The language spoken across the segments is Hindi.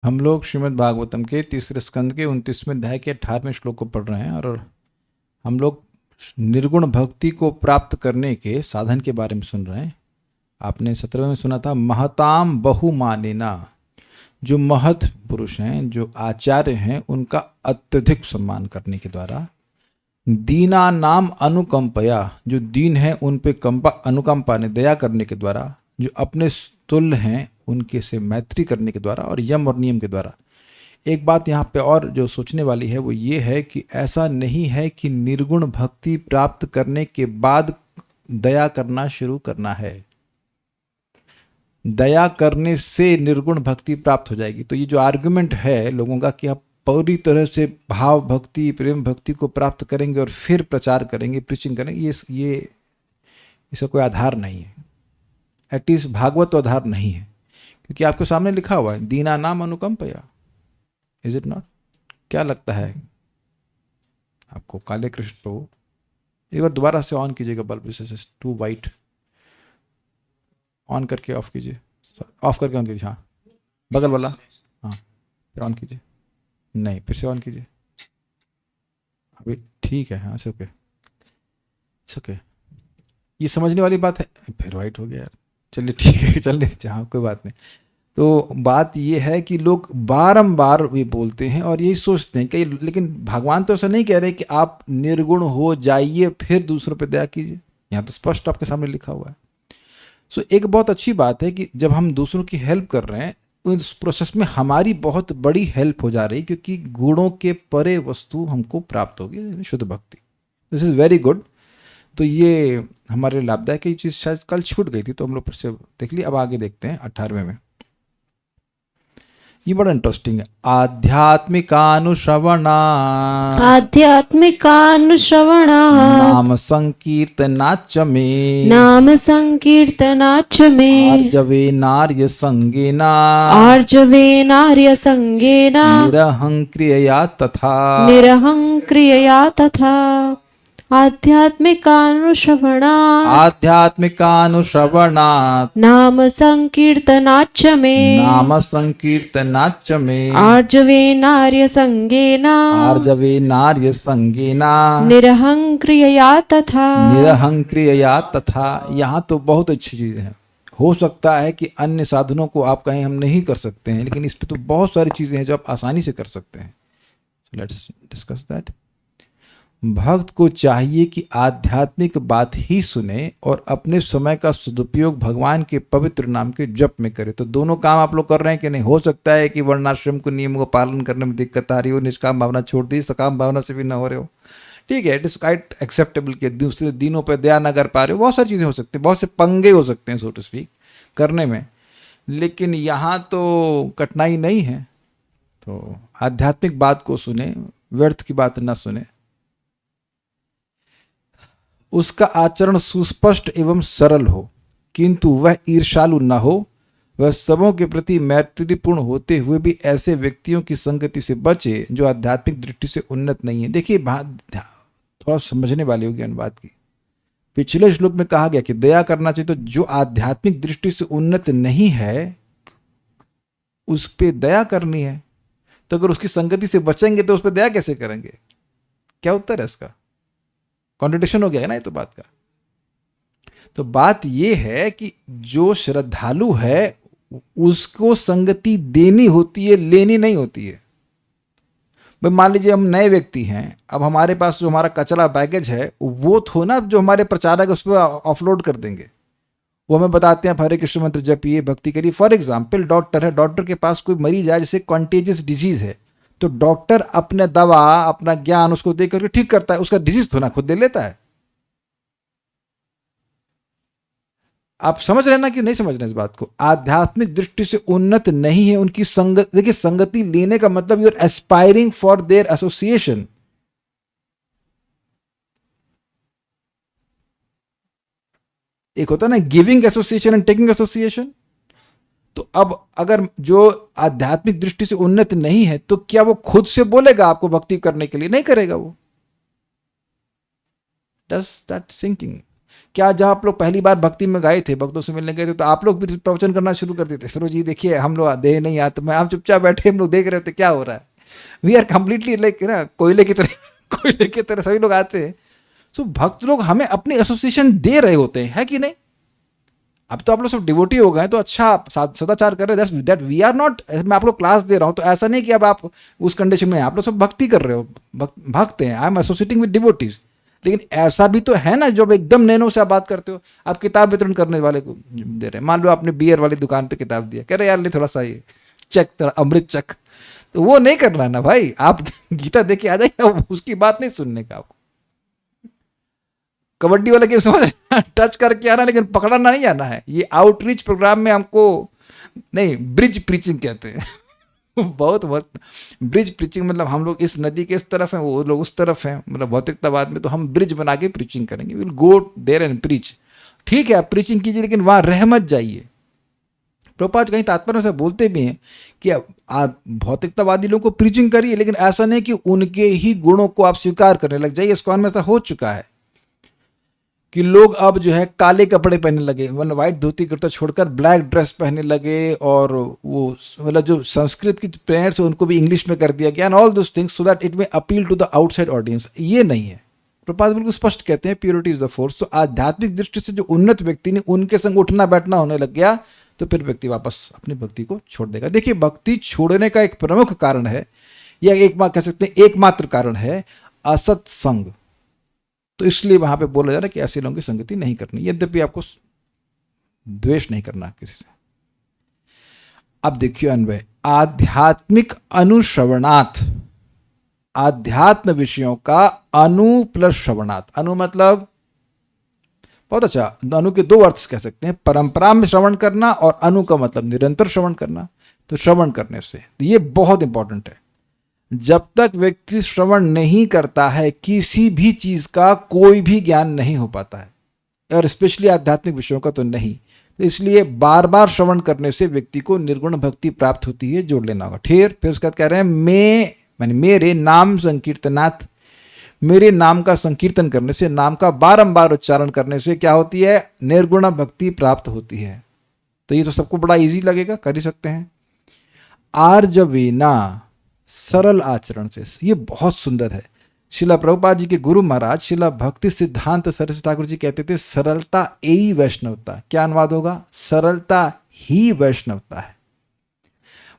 हम लोग श्रीमद् भागवतम के तीसरे स्कंद के 29वें अध्याय के 18वें श्लोक को पढ़ रहे हैं और हम लोग निर्गुण भक्ति को प्राप्त करने के साधन के बारे में सुन रहे हैं। आपने 17वें में सुना था महताम बहुमानिना, जो महत पुरुष हैं, जो आचार्य हैं, उनका अत्यधिक सम्मान करने के द्वारा, दीना नाम अनुकंपया, जो दीन है उन पे अनुकंपा ने दया करने के द्वारा, जो अपने तुल्य हैं उनके से मैत्री करने के द्वारा, और यम और नियम के द्वारा। एक बात यहाँ पे और जो सोचने वाली है वो ये है कि ऐसा नहीं है कि निर्गुण भक्ति प्राप्त करने के बाद दया करना शुरू करना है। दया करने से निर्गुण भक्ति प्राप्त हो जाएगी। तो ये जो आर्गुमेंट है लोगों का कि आप पूरी तरह से भाव भक्ति प्रेम भक्ति को प्राप्त करेंगे और फिर प्रचार करेंगे, प्रीचिंग करेंगे, ये इसका कोई आधार नहीं है। एटलीस्ट भागवत आधार नहीं है, क्योंकि आपके सामने लिखा हुआ है दीना नाम अनुकंपया। Is it not? क्या लगता है आपको? काले कृष्ण प्रभु, एक बार दोबारा से ऑन कीजिएगा बल्ब, से टू वाइट, ऑन करके ऑफ कीजिए, ऑफ करके ऑन कीजिए। हाँ, बगल वाला, हाँ, फिर ऑन कीजिए। नहीं, फिर से ऑन कीजिए। अभी ठीक है, हाँ, ओके, ओके। ये समझने वाली बात है। फिर वाइट हो गया यार, चलिए ठीक है, चलने दीजिए, हाँ, कोई बात नहीं। तो बात ये है कि लोग बारंबार ये बोलते हैं और यही सोचते हैं कि, लेकिन भगवान तो ऐसा नहीं कह रहे कि आप निर्गुण हो जाइए फिर दूसरों पे दया कीजिए। यहाँ तो स्पष्ट आपके सामने लिखा हुआ है। सो एक बहुत अच्छी बात है कि जब हम दूसरों की हेल्प कर रहे हैं, उस प्रोसेस में हमारी बहुत बड़ी हेल्प हो जा रही है, क्योंकि गुणों के परे वस्तु हमको प्राप्त होगी, शुद्ध भक्ति। This is very good. तो ये हमारे लिए लाभदायक है। ये चीज़ शायद कल छूट गई थी तो हम लोग फिर से देख ली। अब आगे देखते हैं 18वें में। ये बड़ा इंटरेस्टिंग है। आध्यात्मिकानुश्रवणा नाम संकीर्तनाच में आर्जवे नार्य संगेना निरहं क्रियया तथा आध्यात्मिकानुश्रवणात् नाम संकीर्तनाच्च मे आर्जवे नार्य संगेना निरहं क्रियया तथा। यहाँ तो बहुत अच्छी चीज है। हो सकता है कि अन्य साधनों को आप कहें हम नहीं कर सकते हैं, लेकिन इस पे तो बहुत सारी चीजें हैं जो आप आसानी से कर सकते हैं। Let's discuss that. भक्त को चाहिए कि आध्यात्मिक बात ही सुने और अपने समय का सदुपयोग भगवान के पवित्र नाम के जप में करे। तो दोनों काम आप लोग कर रहे हैं कि नहीं? हो सकता है कि वर्णाश्रम को नियमों का पालन करने में दिक्कत आ रही हो, निष्काम भावना छोड़ दी, सकाम भावना से भी ना हो रहे हो, ठीक है, इट इज क्वाइट एक्सेप्टेबल के दूसरे दिनों पर दया ना कर पा रहे हो, बहुत सारी चीज़ें हो सकती हैं, बहुत से पंगे हो सकते हैं सो टू स्पीक करने में, लेकिन यहाँ तो कठिनाई नहीं है। तो आध्यात्मिक बात को सुने, व्यर्थ की बात ना सुने। उसका आचरण सुस्पष्ट एवं सरल हो, किंतु वह ईर्ष्यालु न हो। वह सबों के प्रति मैत्रीपूर्ण होते हुए भी ऐसे व्यक्तियों की संगति से बचे जो आध्यात्मिक दृष्टि से उन्नत नहीं है। देखिए, थोड़ा समझने वाली होगी अनुवाद की। पिछले श्लोक में कहा गया कि दया करना चाहिए, तो जो आध्यात्मिक दृष्टि से उन्नत नहीं है उस पर दया करनी है। तो अगर उसकी संगति से बचेंगे तो उस पर दया कैसे करेंगे? क्या उत्तर है इसका? कॉन्ट्रडिक्शन हो गया है ना ये तो बात का। तो बात ये है कि जो श्रद्धालु है उसको संगति देनी होती है, लेनी नहीं होती है। भाई मान लीजिए हम नए व्यक्ति हैं, अब हमारे पास जो हमारा कचरा बैगेज है वो थो ना जो हमारे प्रचारक उस पर ऑफलोड कर देंगे। वो हमें बताते हैं हरे कृष्ण मंत्र जपिए, भक्ति करिए। फॉर एग्जाम्पल डॉक्टर है, डॉक्टर के पास कोई मरीज है जिसे कॉन्टेजियस डिजीज है, तो डॉक्टर अपने दवा अपना ज्ञान उसको दे करके ठीक करता है, उसका डिजीज थोड़ा खुद ले लेता है। आप समझ रहे हैं ना कि नहीं समझ रहे इस बात को? आध्यात्मिक दृष्टि से उन्नत नहीं है उनकी संगति। देखिए, संगति लेने का मतलब you are aspiring for their association. एक होता है ना giving association and taking association. तो अब अगर जो आध्यात्मिक दृष्टि से उन्नत नहीं है तो क्या वो खुद से बोलेगा आपको भक्ति करने के लिए? नहीं करेगा वो। Does that sinking? क्या जब आप लोग पहली बार भक्ति में गए थे, भक्तों से मिलने गए थे, तो आप लोग भी प्रवचन करना शुरू कर देते, फिर जी देखिए हम लोग देह नहीं आते, मैं हम चुपचाप बैठे, हम लोग देख रहे थे क्या हो रहा है। वी आर कंप्लीटली लाइक ना कोयले की तरह कोयले की तरह सभी लोग आते हैं। सो भक्त लोग हमें अपनी एसोसिएशन दे रहे होते हैं, है कि नहीं? अब तो आप लोग सब डिवोटी हो गए तो अच्छा सदाचार कर रहे हैं, दैट वी आर नॉट। मैं आप लोग क्लास दे रहा हूं तो ऐसा नहीं कि अब आप उस कंडीशन में आप लोग सब भक्ति कर रहे हो, भक्त हैं, I am associating with devotees. लेकिन ऐसा भी तो है ना, जब एकदम नैनो से आप बात करते हो, आप किताब वितरण करने वाले को दे रहे हैं, मान लो आपने बियर वाली दुकान पे किताब दिया, कह रहे यार ले थोड़ा सा ये चक, थोड़ा अमृत चक, तो वो नहीं करना ना भाई, आप गीता देके आ जाइए, उसकी बात नहीं सुनने का। आपको कबड्डी वाला गेम समझ टच करके आना, लेकिन पकड़ना नहीं आना है। ये आउटरीच प्रोग्राम में हमको नहीं, ब्रिज प्रीचिंग कहते हैं बहुत ब्रिज प्रीचिंग मतलब हम लोग इस नदी के इस तरफ हैं, वो लोग उस तरफ हैं, मतलब भौतिकतावाद में तो हम ब्रिज बना के प्रीचिंग करेंगे, will go there and preach. ठीक है आप प्रीचिंग कीजिए, लेकिन वहां रह मत जाइए। प्रभुपाद कहीं तात्पर्य से बोलते भी हैं कि आप भौतिकतावादी लोगों को प्रीचिंग करिए, लेकिन ऐसा नहीं कि उनके ही गुणों को आप स्वीकार करने लग जाइए। इस्कॉन में ऐसा हो चुका है कि लोग अब जो है काले कपड़े पहनने लगे, मतलब व्हाइट धोती कुर्ता छोड़कर ब्लैक ड्रेस पहनने लगे, और वो मतलब जो संस्कृत की प्रेयर्स है उनको भी इंग्लिश में कर दिया गया, and all this things so that it may appeal to the outside audience. ये नहीं है। प्रभुपाद बिल्कुल स्पष्ट कहते हैं प्योरिटी इज द फोर्स। तो आध्यात्मिक दृष्टि से जो उन्नत व्यक्ति ने उनके संग उठना बैठना होने लग गया, तो फिर व्यक्ति वापस अपनी भक्ति को छोड़ देगा। देखिए भक्ति छोड़ने का एक प्रमुख कारण है, या एक बात कह सकते हैं एकमात्र कारण है, असत संग। तो इसलिए वहां पे बोला जा रहा है कि ऐसे लोगों की संगति नहीं करनी, यद्यपि आपको द्वेष नहीं करना किसी से। अब देखिए अन्वय, आध्यात्मिक अनुश्रवणात्, आध्यात्म विषयों का अनु प्लस श्रवणात्। अनु मतलब बहुत अच्छा, अनु के दो अर्थ कह सकते हैं, परंपरा में श्रवण करना, और अनु का मतलब निरंतर श्रवण करना। तो श्रवण करने से, तो ये बहुत इंपॉर्टेंट है। जब तक व्यक्ति श्रवण नहीं करता है, किसी भी चीज का कोई भी ज्ञान नहीं हो पाता है, और स्पेशली आध्यात्मिक विषयों का तो नहीं। तो इसलिए बार बार श्रवण करने से व्यक्ति को निर्गुण भक्ति प्राप्त होती है, जोड़ लेना होगा। फिर उसके बाद कह रहे हैं मैंने मेरे नाम संकीर्तनात्, मेरे नाम का संकीर्तन करने से, नाम का बारंबार उच्चारण करने से क्या होती है? निर्गुण भक्ति प्राप्त होती है। तो ये तो सबको बड़ा इजी लगेगा, कर ही सकते हैं। आर्जवेना, सरल आचरण से, ये बहुत सुंदर है। शिला प्रभुपाद जी के गुरु महाराज शिला भक्ति सिद्धांत सरस्वती ठाकुर जी कहते थे, सरलता यही वैष्णवता। क्या अनुवाद होगा? सरलता ही वैष्णवता है।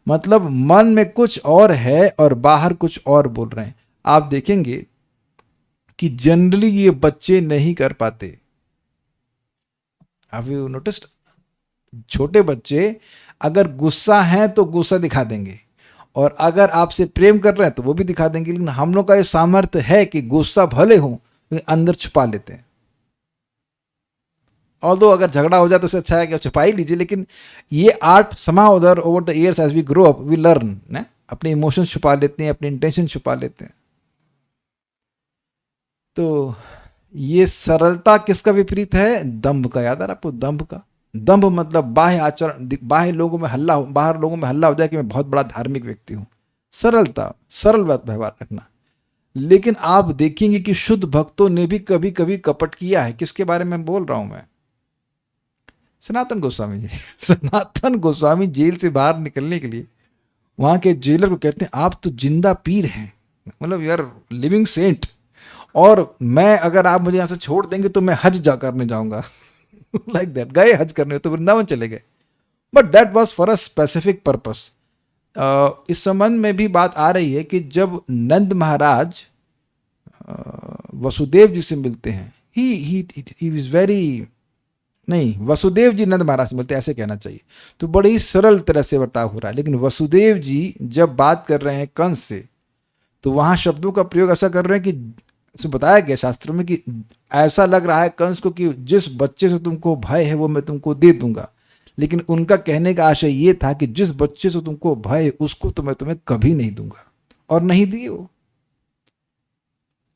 मतलब मन में कुछ और है और बाहर कुछ और बोल रहे हैं। आप देखेंगे कि जनरली ये बच्चे नहीं कर पाते। आप यू नोटिस्ड, छोटे बच्चे अगर गुस्सा है तो गुस्सा दिखा देंगे, और अगर आपसे प्रेम कर रहे हैं तो वो भी दिखा देंगे। लेकिन हम लोग का ये सामर्थ्य है कि गुस्सा भले हो लेकिन अंदर छुपा लेते हैं। ऑल्दो अगर झगड़ा हो जाए तो उससे अच्छा है कि छुपा ही लीजिए, लेकिन ये आर्ट समाउ उधर over the years as we grow up we learn ना, अपने इमोशंस छुपा लेते हैं, अपने इंटेंशन छुपा लेते हैं। तो ये सरलता किसका विपरीत है? दंभ का। याद आ रहा आपको दंभ का? दंभ मतलब बाह्य आचरण, बाह्य लोगों में हल्ला, बाहर लोगों में हल्ला हो जाए कि मैं बहुत बड़ा धार्मिक व्यक्ति हूं। सरलता, सरल व्यवहार रखना। लेकिन आप देखेंगे कि शुद्ध भक्तों ने भी कभी कभी कपट किया है। किसके बारे में बोल रहा हूं मैं? सनातन गोस्वामी जी। सनातन गोस्वामी जेल से बाहर निकलने के लिए वहां के जेलर को कहते हैं, आप तो जिंदा पीर हैं, मतलब यू आर लिविंग सेंट, और मैं अगर आप मुझे यहां से छोड़ देंगे तो मैं हज जा करने जाऊंगा। Like that. गए हज करने तो वृंदावन चले गए, but that was for a specific purpose. इस संबंध में भी बात आ रही है कि जब नंद महाराज वसुदेव जी से मिलते हैं, ही वाज वेरी, नहीं, वसुदेव जी नंद महाराज से मिलते हैं ऐसे कहना चाहिए, तो बड़ी ही सरल तरह से बर्ताव हो रहा है। लेकिन वसुदेव जी जब बात कर रहे हैं कंस से, तो वहां शब्दों का प्रयोग ऐसा कर रहे हैं कि इसमें बताया गया शास्त्रों में कि ऐसा लग रहा है कंस को कि जिस बच्चे से तुमको भय है वो मैं तुमको दे दूंगा। लेकिन उनका कहने का आशय ये था कि जिस बच्चे से तुमको भय है उसको तो मैं तुम्हें कभी नहीं दूंगा, और नहीं दिए वो।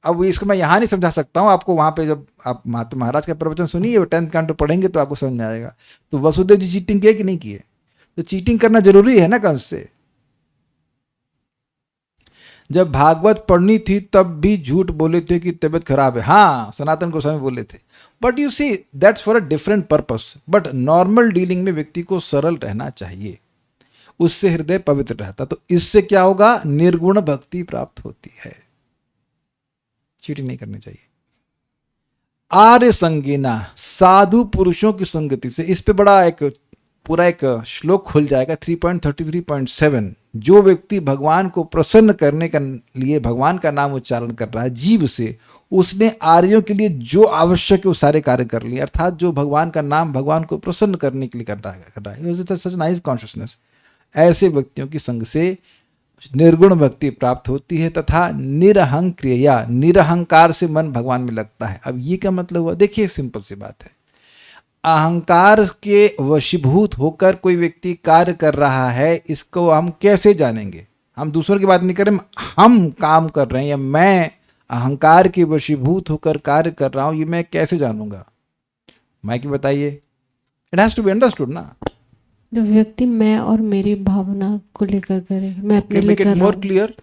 अब इसको मैं यहाँ नहीं समझा सकता हूँ आपको, वहां पे जब आप महाराज का प्रवचन सुनिए, 10th कांड पढ़ेंगे तो आपको समझ में आएगा। तो वसुदेव जी चीटिंग किए कि नहीं किए? तो चीटिंग करना जरूरी है ना कंस से। जब भागवत पढ़नी थी तब भी झूठ बोले थे कि तबीयत खराब है। हाँ, सनातन गोस्वामी बोले थे, but you see that's for a different purpose. But normal dealing में व्यक्ति को सरल रहना चाहिए, उससे हृदय पवित्र रहता। तो इससे क्या होगा? निर्गुण भक्ति प्राप्त होती है। चीटिंग नहीं करनी चाहिए। आर्य संगीना, साधु पुरुषों की संगति से, इस पे बड़ा एक पूरा एक श्लोक खुल जाएगा 3.33.7। जो व्यक्ति भगवान को प्रसन्न करने के लिए भगवान का नाम उच्चारण कर रहा है जीव से, उसने आर्यों के लिए जो आवश्यक है वो सारे कार्य कर लिए। अर्थात जो भगवान का नाम भगवान को प्रसन्न करने के लिए कर रहा है, सच नाइस कॉन्शियसनेस। ऐसे व्यक्तियों की संग से निर्गुण भक्ति प्राप्त होती है तथा निरहंक्रिया, निरहंकार से मन भगवान में लगता है। अब ये क्या मतलब हुआ? देखिए, सिंपल सी बात है। अहंकार के वशीभूत होकर कोई व्यक्ति कार्य कर रहा है, इसको हम कैसे जानेंगे? हम दूसरों की बात नहीं कर रहे, हम काम कर रहे हैं या मैं अहंकार के वशीभूत होकर कार्य कर रहा हूं, ये मैं कैसे जानूंगा? माइक बताइए। It has to be understood ना। जो व्यक्ति मैं और मेरी भावना को लेकर करे, मैं अपने लिए कर रहा मोर हूँ, क्लियर,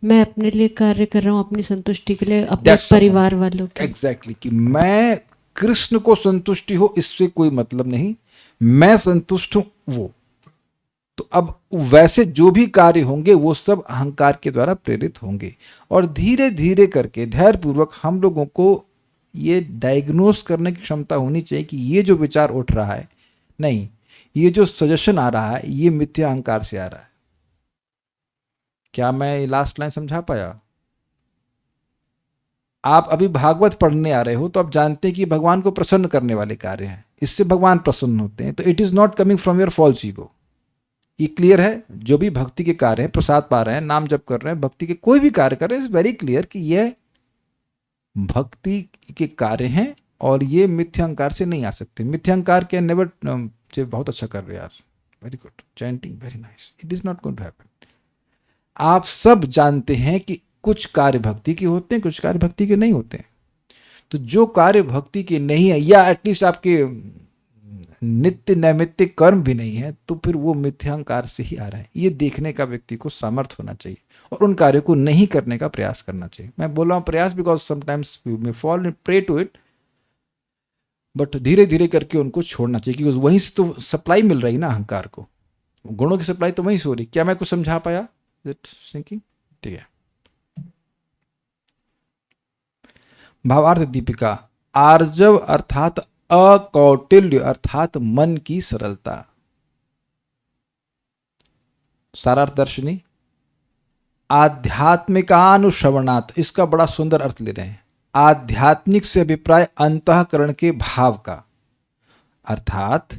मैं अपने लिए कार्य कर रहा हूँ, अपनी संतुष्टि के लिए, अपने परिवार वालों के। एग्जैक्टली, कि मैं कृष्ण को संतुष्टि हो इससे कोई मतलब नहीं, मैं संतुष्ट हूं वो। तो अब वैसे जो भी कार्य होंगे वो सब अहंकार के द्वारा प्रेरित होंगे। और धीरे धीरे करके धैर्यपूर्वक हम लोगों को ये डायग्नोस करने की क्षमता होनी चाहिए कि ये जो विचार उठ रहा है, नहीं, ये जो सजेशन आ रहा है, ये मिथ्या अहंकार से आ रहा है। क्या मैं लास्ट लाइन समझा पाया? आप अभी भागवत पढ़ने आ रहे हो तो आप जानते हैं कि भगवान को प्रसन्न करने वाले कार्य हैं, इससे भगवान प्रसन्न होते हैं। तो it is not coming from your false ego. ये क्लियर है? जो भी भक्ति के कार्य हैं, प्रसाद पा रहे हैं, नाम जप कर रहे हैं, भक्ति के कोई भी कार्य कर रहे हैं, इज वेरी क्लियर कि यह भक्ति के कार्य हैं और ये मिथ्यांकार से नहीं आ सकते। मिथ्यांकार के नेवर से बहुत अच्छा कर रहे हैं यार, very good, chanting very nice, it is not going to happen. आप सब जानते हैं कि कुछ कार्य भक्ति के होते हैं, कुछ कार्य भक्ति के नहीं होते हैं। तो जो कार्य भक्ति के नहीं है या एटलीस्ट आपके नित्य नैमित्तिक कर्म भी नहीं है, तो फिर वो मिथ्यांकार से ही आ रहा है। ये देखने का व्यक्ति को सामर्थ्य होना चाहिए और उन कार्यों को नहीं करने का प्रयास करना चाहिए। मैं बोल रहा हूँ प्रयास because sometimes we may fall in prey to it, but धीरे धीरे करके उनको छोड़ना चाहिए, क्योंकि वहीं से तो सप्लाई मिल रही ना अहंकार को, गुणों की सप्लाई तो वहीं से हो रही। क्या मैं कुछ समझा पाया? थिंकिंग ठीक है। भावार्थ दीपिका, आर्जव अर्थात अकौटिल्य अर्थात मन की सरलता। सारार्थ दर्शनी, आध्यात्मिकानुश्रवणात्, इसका बड़ा सुंदर अर्थ ले रहे हैं। आध्यात्मिक से अभिप्राय अंतःकरण के भाव का, अर्थात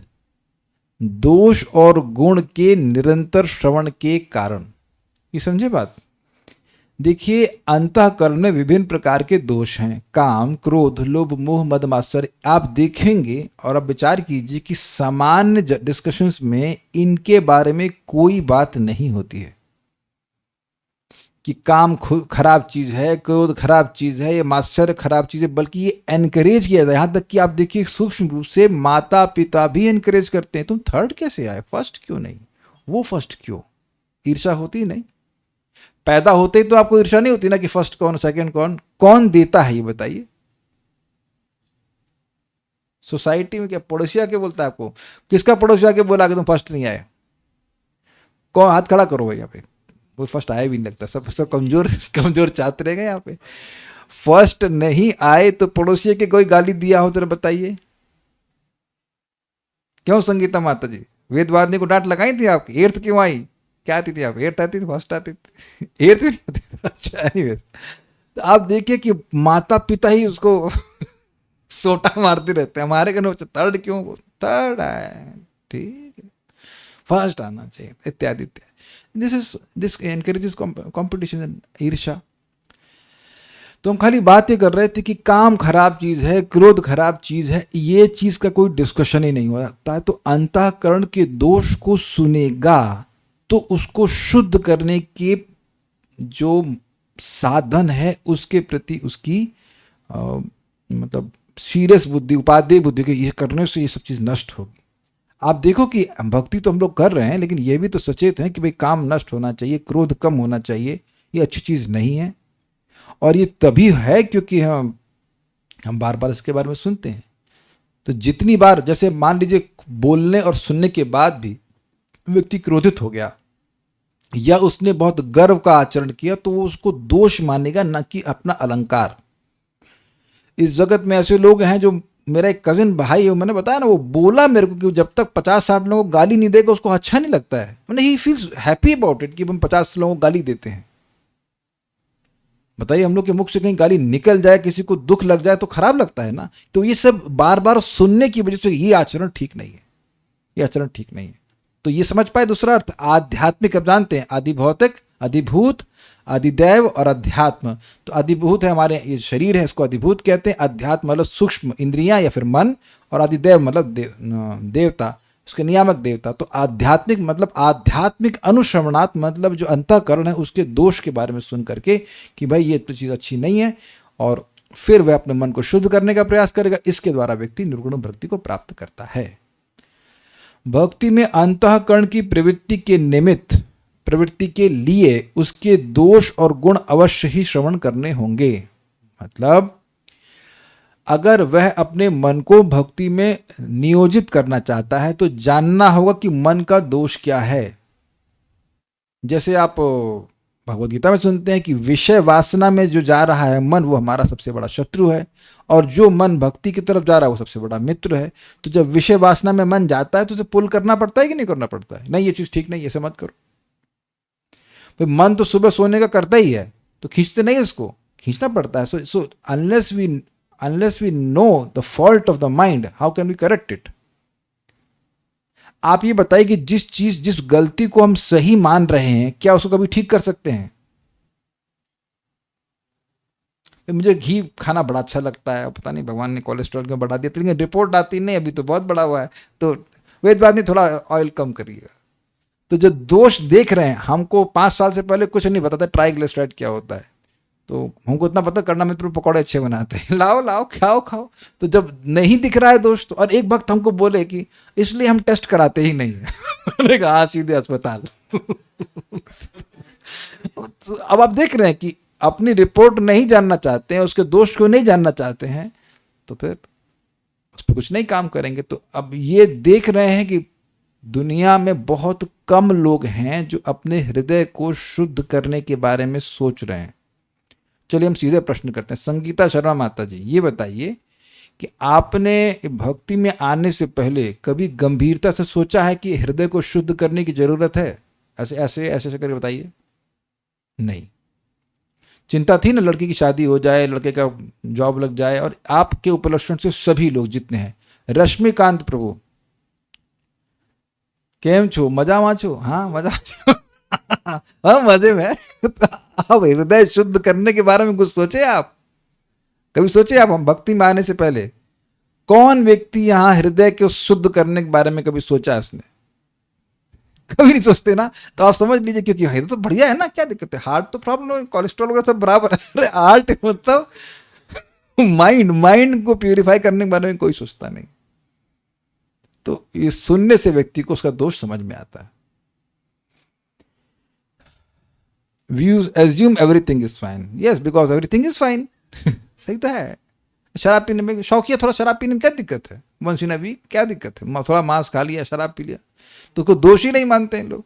दोष और गुण के निरंतर श्रवण के कारण। ये समझे बात? देखिए, अंतःकरण में विभिन्न प्रकार के दोष हैं, काम, क्रोध, लोभ, मोह, मद, मात्सर्य। आप देखेंगे और आप विचार कीजिए कि सामान्य डिस्कशंस में इनके बारे में कोई बात नहीं होती है कि काम खराब चीज है, क्रोध खराब चीज है, ये मात्सर्य खराब चीज है, बल्कि ये एनकरेज किया जाता है। यहां तक कि आप देखिए सूक्ष्म रूप से माता पिता भी एनकरेज करते हैं, तुम थर्ड कैसे आए, फर्स्ट क्यों नहीं, वो फर्स्ट क्यों? ईर्षा होती नहीं? पैदा होते ही तो आपको ईर्षा नहीं होती ना कि फर्स्ट कौन, सेकंड कौन? कौन देता है ये बताइए? सोसाइटी में क्या पड़ोसिया के बोलता है आपको? किसका पड़ोसिया के बोला कि तुम फर्स्ट नहीं आए? कौन? हाथ खड़ा करो भाई। यहाँ पे वो फर्स्ट आए भी नहीं लगता, सब कमजोर कमजोर छात्र रहेंगे यहाँ पे। फर्स्ट नहीं आए तो पड़ोसिया के कोई गाली दिया हो तो बताइए क्यों? संगीता माता जी वेदवादिनी को डांट लगाई थी आपकी? एर्थ क्यों आई? क्या आती थी आप? एर्थ आती थी, फर्स्ट आती थी, एर्थ भी नहीं आती थी। अच्छा, एनीवेज, तो आप देखिए कि माता पिता ही उसको सोटा मारते रहते हैं। हमारे घर थर्ड क्यों? थर्ड आए, ठीक है, फर्स्ट आना चाहिए, इत्यादि इत्यादि। दिस एनकरेजेस कॉम्पिटिशन एंड ईर्षा। तो हम खाली बातें कर रहे थे कि काम खराब चीज है, क्रोध खराब चीज है, ये चीज का कोई डिस्कशन ही नहीं होता है। तो अंतःकरण के दोष को सुनेगा तो उसको शुद्ध करने के जो साधन है उसके प्रति उसकी मतलब सीरियस बुद्धि, उपादेय बुद्धि के ये करने से ये सब चीज नष्ट होगी। आप देखो कि भक्ति तो हम लोग कर रहे हैं, लेकिन ये भी तो सचेत हैं कि भाई काम नष्ट होना चाहिए, क्रोध कम होना चाहिए, ये अच्छी चीज़ नहीं है। और ये तभी है क्योंकि हम बार बार इसके बारे में सुनते हैं। तो जितनी बार, जैसे मान लीजिए बोलने और सुनने के बाद भी व्यक्ति क्रोधित हो गया या उसने बहुत गर्व का आचरण किया, तो वो उसको दोष मानेगा, न कि अपना अलंकार। इस जगत में ऐसे लोग हैं जो, मेरा एक कजिन भाई है, मैंने बताया ना, वो बोला मेरे को कि जब तक 50-60 लोगों को गाली नहीं देगा उसको अच्छा नहीं लगता है। मैंने he feels happy about it कि हम 50 लोगों को गाली देते हैं। बताइए, हम लोग के मुख से कहीं गाली निकल जाए, किसी को दुख लग जाए तो खराब लगता है ना। तो ये सब बार बार सुनने की वजह से ये आचरण ठीक नहीं है, ये आचरण ठीक नहीं है। तो ये समझ पाए दूसरा अर्थ आध्यात्मिक। अब जानते हैं आदि भौतिक, अधिभूत, अधिदैव और अध्यात्म। तो अधिभूत है हमारे ये शरीर है, इसको अधिभूत कहते हैं। अध्यात्म मतलब सूक्ष्म इंद्रियां या फिर मन, और अधिदैव मतलब देवता, उसके नियामक देवता। तो आध्यात्मिक मतलब आध्यात्मिक अनुश्रवणात्, मतलब जो अंतःकरण है उसके दोष के बारे में सुन करके कि भाई ये तो चीज़ अच्छी नहीं है, और फिर वह अपने मन को शुद्ध करने का प्रयास करेगा। इसके द्वारा व्यक्ति निर्गुण भक्ति को प्राप्त करता है। भक्ति में अंतःकरण की प्रवृत्ति के निमित्त, प्रवृत्ति के लिए उसके दोष और गुण अवश्य ही श्रवण करने होंगे। मतलब अगर वह अपने मन को भक्ति में नियोजित करना चाहता है तो जानना होगा कि मन का दोष क्या है। जैसे आप भगवद गीता में सुनते हैं कि विषय वासना में जो जा रहा है मन, वो हमारा सबसे बड़ा शत्रु है, और जो मन भक्ति की तरफ जा रहा है वो सबसे बड़ा मित्र है। तो जब विषय वासना में मन जाता है तो उसे पुल करना पड़ता है कि नहीं करना पड़ता है? नहीं, ये चीज़ ठीक नहीं, ऐसे मत करो। भाई मन तो सुबह सोने का करता ही है, तो खींचते नहीं, उसको खींचना पड़ता है। सो unless we know the fault of the mind, how can we correct it? आप ये बताइए कि जिस गलती को हम सही मान रहे हैं, क्या उसको कभी ठीक कर सकते हैं? मुझे घी खाना बड़ा अच्छा लगता है, पता नहीं भगवान ने कोलेस्ट्रॉल क्यों बढ़ा दिया, लेकिन रिपोर्ट आती नहीं, अभी तो बहुत बड़ा हुआ है, तो वेद बात नहीं, थोड़ा ऑयल कम करिएगा। तो जो दोष देख रहे हैं, हमको 5 साल से पहले कुछ नहीं पता था ट्राइग्लिसराइड क्या होता है, तो हमको इतना पता करना मित्र पकौड़े अच्छे बनाते हैं, लाओ लाओ खाओ खाओ। तो जब नहीं दिख रहा है दोस्त, और एक वक्त हमको बोले कि इसलिए हम टेस्ट कराते ही नहीं है। मैंने कहा हाँ, सीधे अस्पताल। तो अब आप देख रहे हैं कि अपनी रिपोर्ट नहीं जानना चाहते हैं, उसके दोष को नहीं जानना चाहते हैं, तो फिर उस पर कुछ नहीं काम करेंगे। तो अब ये देख रहे हैं कि दुनिया में बहुत कम लोग हैं जो अपने हृदय को शुद्ध करने के बारे में सोच रहे हैं। चलिए हम सीधे प्रश्न करते हैं। संगीता शर्मा माता जी, ये बताइए कि आपने भक्ति में आने से पहले कभी गंभीरता से सोचा है कि हृदय को शुद्ध करने की जरूरत है? ऐसे ऐसे ऐसे ऐसे करके बताइए। नहीं, चिंता थी ना, लड़की की शादी हो जाए, लड़के का जॉब लग जाए, और आपके उपलक्षण से सभी लोग जितने हैं। रश्मिकांत प्रभु, केम छो, मजाમાં છો? हाँ मजा हाँ मजे में। अब हृदय शुद्ध करने के बारे में कुछ सोचे आप? कभी सोचे आप? हम भक्ति में आने से पहले कौन व्यक्ति यहाँ हृदय को शुद्ध करने के बारे में कभी सोचा? उसने कभी नहीं सोचते ना। तो आप समझ लीजिए, क्योंकि हृदय तो बढ़िया है ना, क्या दिक्कत है? हार्ट तो प्रॉब्लम है, कोलेस्ट्रॉल वगैरह सब बराबर है। अरे हार्ट मतलब माइंड को प्यूरिफाई करने के बारे में कोई सोचता नहीं। तो ये सुनने से व्यक्ति को उसका दोष समझ में आता है। Views assume everything is fine. Yes, because everything is fine. सही तो है। शराब पीने में शौकिया, थोड़ा शराब पीने में क्या दिक्कत है? वंस इन अ वीक क्या दिक्कत है? थोड़ा मांस खा लिया, शराब पी लिया, तो उसको दोष ही नहीं मानते हैं लोग।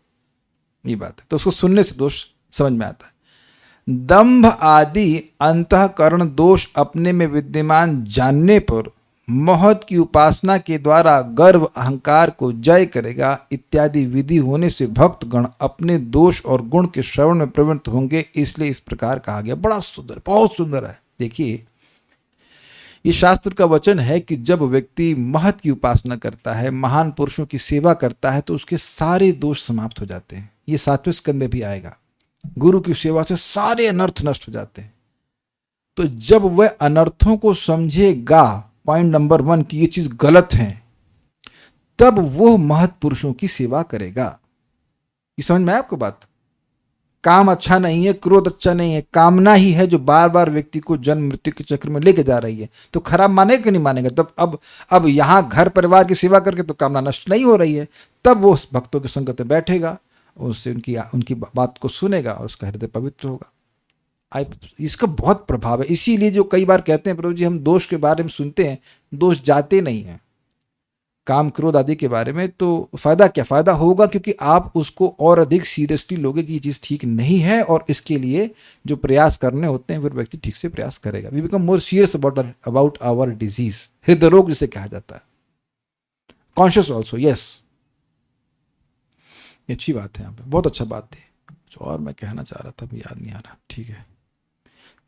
ये बात है। तो उसको सुनने से दोष समझ में आता है। दंभ आदि अंतःकरण दोष अपने में विद्यमान जानने पर महत की उपासना के द्वारा गर्व अहंकार को जय करेगा इत्यादि विधि होने से भक्तगण अपने दोष और गुण के श्रवण में प्रवृत्त होंगे। इसलिए इस प्रकार कहा गया। बड़ा सुंदर, बहुत सुंदर है। देखिए, ये शास्त्र का वचन है कि जब व्यक्ति महत की उपासना करता है, महान पुरुषों की सेवा करता है, तो उसके सारे दोष समाप्त हो जाते हैं। ये 7वें स्कंद में भी आएगा। गुरु की सेवा से सारे अनर्थ नष्ट हो जाते हैं। तो जब वह अनर्थों को समझेगा, पॉइंट नंबर 1 कि ये चीज गलत है, तब वो महत पुरुषों की सेवा करेगा। ये समझ में आया आपको बात? काम अच्छा नहीं है, क्रोध अच्छा नहीं है, कामना ही है जो बार बार व्यक्ति को जन्म मृत्यु के चक्र में लेके जा रही है। तो खराब मानेगा कि नहीं मानेगा? तब अब यहां घर परिवार की सेवा करके तो कामना नष्ट नहीं हो रही है, तब वो भक्तों के संगत में बैठेगा, उससे उनकी बात को सुनेगा और उसका हृदय पवित्र होगा। इसका बहुत प्रभाव है। इसीलिए जो कई बार कहते हैं प्रभु जी हम दोष के बारे में सुनते हैं, दोष जाते नहीं हैं काम क्रोध आदि के बारे में, तो फायदा क्या? फायदा होगा क्योंकि आप उसको और अधिक सीरियसली लोगे कि ये चीज़ ठीक नहीं है, और इसके लिए जो प्रयास करने होते हैं फिर व्यक्ति ठीक से प्रयास करेगा। We become more serious about our disease, हृदय रोग जिसे कहा जाता है। कॉन्शियस ऑल्सो, यस, ये अच्छी बात है, यहाँ पे बहुत अच्छा बात थी। और मैं कहना चाह रहा था, अभी याद नहीं आ रहा। ठीक है,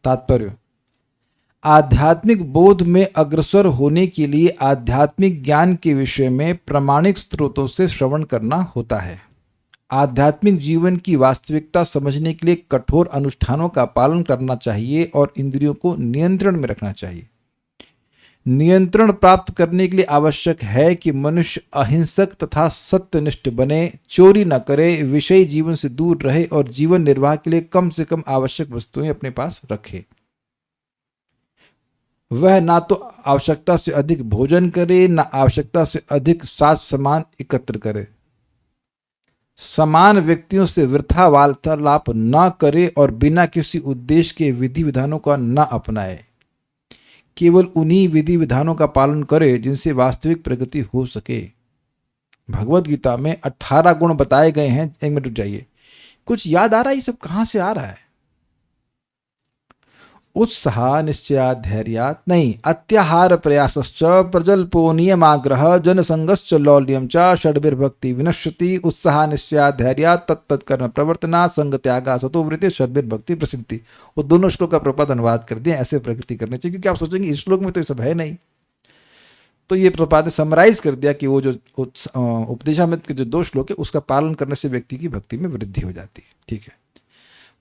तात्पर्य, आध्यात्मिक बोध में अग्रसर होने के लिए आध्यात्मिक ज्ञान के विषय में प्रामाणिक स्रोतों से श्रवण करना होता है। आध्यात्मिक जीवन की वास्तविकता समझने के लिए कठोर अनुष्ठानों का पालन करना चाहिए और इंद्रियों को नियंत्रण में रखना चाहिए। नियंत्रण प्राप्त करने के लिए आवश्यक है कि मनुष्य अहिंसक तथा सत्यनिष्ठ बने, चोरी न करे, विषयी जीवन से दूर रहे और जीवन निर्वाह के लिए कम से कम आवश्यक वस्तुएं अपने पास रखे। वह ना तो आवश्यकता से अधिक भोजन करे, ना आवश्यकता से अधिक साज सामान एकत्र करे। समान व्यक्तियों से वृथा वार्तालाप न करे और बिना किसी उद्देश्य के विधि विधानों का न अपनाए। केवल उन्हीं विधि विधानों का पालन करे जिनसे वास्तविक प्रगति हो सके। भगवत गीता में 18 गुण बताए गए हैं। एक मिनट रुक जाइए, कुछ याद आ रहा है? ये सब कहां से आ रहा है? उत्साह निश्चयात् धैर्यात् नहीं, अत्याहार प्रयासश्च प्रजल्पो नियमाग्रह जनसंगश्च लौल्यं च षड्भिर्भक्ति विनश्यति। उत्साह निश्चयात् धैर्यात् तत्तत्कर्म प्रवर्तना संग त्यागा सतो वृत्ति षड्भिर्भक्ति प्रसिद्धि। वो दोनों श्लोक का प्रपात अनुवाद कर दिया। ऐसे प्रगति करनी चाहिए, क्योंकि आप सोचेंगे इस श्लोक में तो ये सब है नहीं, तो ये प्रपात ने समराइज कर दिया कि वो जो उपदेशामृत के जो 2 श्लोक है उसका पालन करने से व्यक्ति की भक्ति में वृद्धि हो जाती है। ठीक है,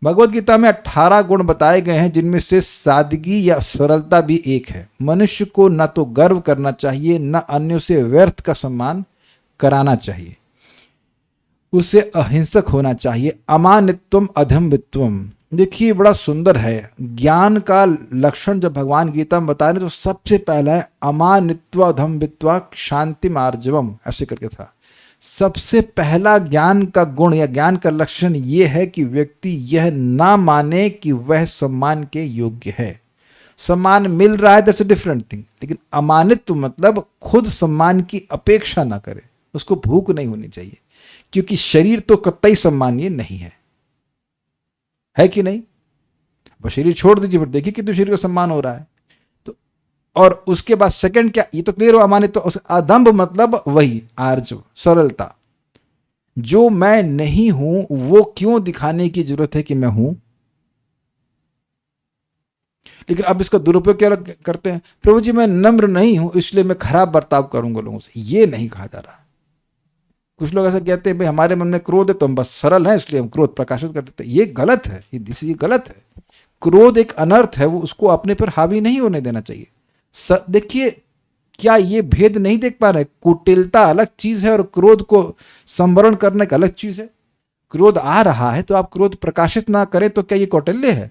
भगवत गीता में 18 गुण बताए गए हैं, जिनमें से सादगी या सरलता भी एक है। मनुष्य को न तो गर्व करना चाहिए, न अन्यों से व्यर्थ का सम्मान कराना चाहिए। उसे अहिंसक होना चाहिए। अमानित्वम अधम्बित्वम, देखिए बड़ा सुंदर है। ज्ञान का लक्षण जब भगवान गीता में बता रहे तो सबसे पहला है अमानित्व अधम्बित्वा शांति मार्जवम, ऐसे करके था। सबसे पहला ज्ञान का गुण या ज्ञान का लक्षण यह है कि व्यक्ति यह ना माने कि वह सम्मान के योग्य है। सम्मान मिल रहा है, दैट्स अ डिफरेंट थिंग, लेकिन अमानित्व मतलब खुद सम्मान की अपेक्षा ना करे, उसको भूख नहीं होनी चाहिए, क्योंकि शरीर तो कतई सम्मानीय नहीं है कि नहीं? बस शरीर छोड़ दीजिए, फिर देखिए कितने शरीर का सम्मान हो रहा है। और उसके बाद सेकंड क्या, ये तो क्लियर हो, अमानित। तो अदम्भ मतलब वही आर्जव, सरलता। जो मैं नहीं हूं वो क्यों दिखाने की जरूरत है कि मैं हूं? लेकिन अब इसका दुरुपयोग क्या करते हैं, प्रभु जी मैं नम्र नहीं हूं इसलिए मैं खराब बर्ताव करूंगा लोगों से। ये नहीं कहा जा रहा। कुछ लोग ऐसा कहते हैं भाई हमारे मन में क्रोध है तो हम बस सरल हैं इसलिए हम क्रोध प्रकाशित कर देते हैं। ये गलत है, ये गलत है। क्रोध एक अनर्थ है, वो उसको अपने पर हावी नहीं होने देना चाहिए। देखिए क्या ये भेद नहीं देख पा रहे? कुटिलता अलग चीज है और क्रोध को संवरण करने का अलग चीज है। क्रोध आ रहा है तो आप क्रोध प्रकाशित ना करें तो क्या ये कौटिल्य है?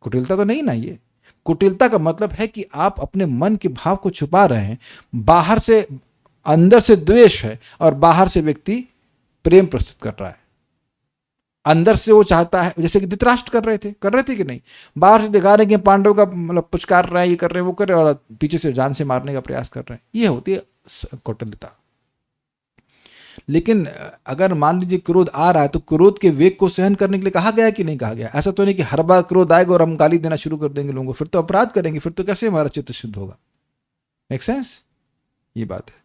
कुटिलता तो नहीं ना। ये कुटिलता का मतलब है कि आप अपने मन के भाव को छुपा रहे हैं। बाहर से, अंदर से द्वेष है और बाहर से व्यक्ति प्रेम प्रस्तुत कर रहा है। अंदर से वो चाहता है, जैसे कि धृतराष्ट्र कर रहे थे कि नहीं? बाहर से दिखा रहे हैं कि पांडव का मतलब पुचकार रहे हैं, ये कर रहे हैं, वो कर रहे हैं, और पीछे से जान से मारने का प्रयास कर रहे हैं। ये होती है कौटिल्यता। लेकिन अगर मान लीजिए क्रोध आ रहा है तो क्रोध के वेग को सहन करने के लिए कहा गया कि नहीं कहा गया? ऐसा तो नहीं कि हर बार क्रोध आएगा और हम गाली देना शुरू कर देंगे लोगों को, फिर तो अपराध करेंगे, फिर तो कैसे हमारा चित्त शुद्ध होगा? Make sense? ये बात है।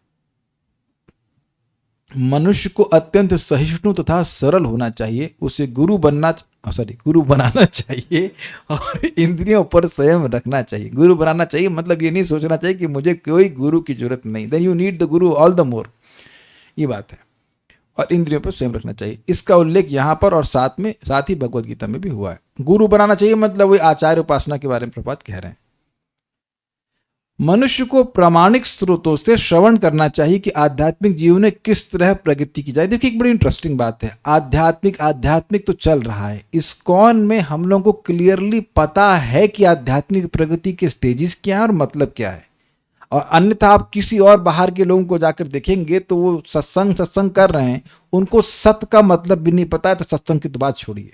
मनुष्य को अत्यंत सहिष्णु तथा सरल होना चाहिए। उसे गुरु बनाना चाहिए और इंद्रियों पर संयम रखना चाहिए। गुरु बनाना चाहिए मतलब ये नहीं सोचना चाहिए कि मुझे कोई गुरु की जरूरत नहीं, then you need the Guru all the more. ये बात है। और इंद्रियों पर संयम रखना चाहिए, इसका उल्लेख यहाँ पर और साथ ही भगवत गीता में भी हुआ है। गुरु बनाना चाहिए मतलब वही आचार्य उपासना के बारे में प्रभात कह रहे हैं। मनुष्य को प्रामाणिक स्रोतों से श्रवण करना चाहिए कि आध्यात्मिक जीवन में किस तरह प्रगति की जाए। देखिए एक बड़ी इंटरेस्टिंग बात है। आध्यात्मिक तो चल रहा है। इस्कॉन में हम लोगों को क्लियरली पता है कि आध्यात्मिक प्रगति के स्टेजेस क्या है और मतलब क्या है। और अन्यथा आप किसी और बाहर के लोगों को जाकर देखेंगे तो वो सत्संग कर रहे हैं, उनको सत्य का मतलब भी नहीं पता है, तो सत्संग की तो बात छोड़िए।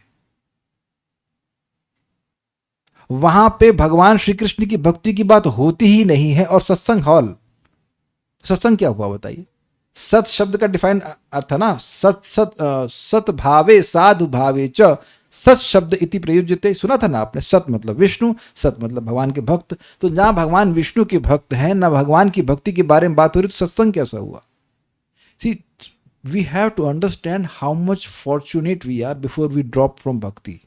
वहां पे भगवान श्री कृष्ण की भक्ति की बात होती ही नहीं है। और सत्संग हॉल, सत्संग क्या हुआ बताइए? सत शब्द का डिफाइन अर्थ है ना, सत भावे साधु भावे च सत शब्द इति प्रयुज्यते। सुना था ना आपने? सत मतलब विष्णु, सत मतलब भगवान के भक्त। तो जहां भगवान विष्णु के भक्त हैं, ना भगवान की भक्ति के बारे में बात हो रही, तो सत्संग कैसा हुआ? See, we have to understand how much fortunate we are before we drop from bhakti.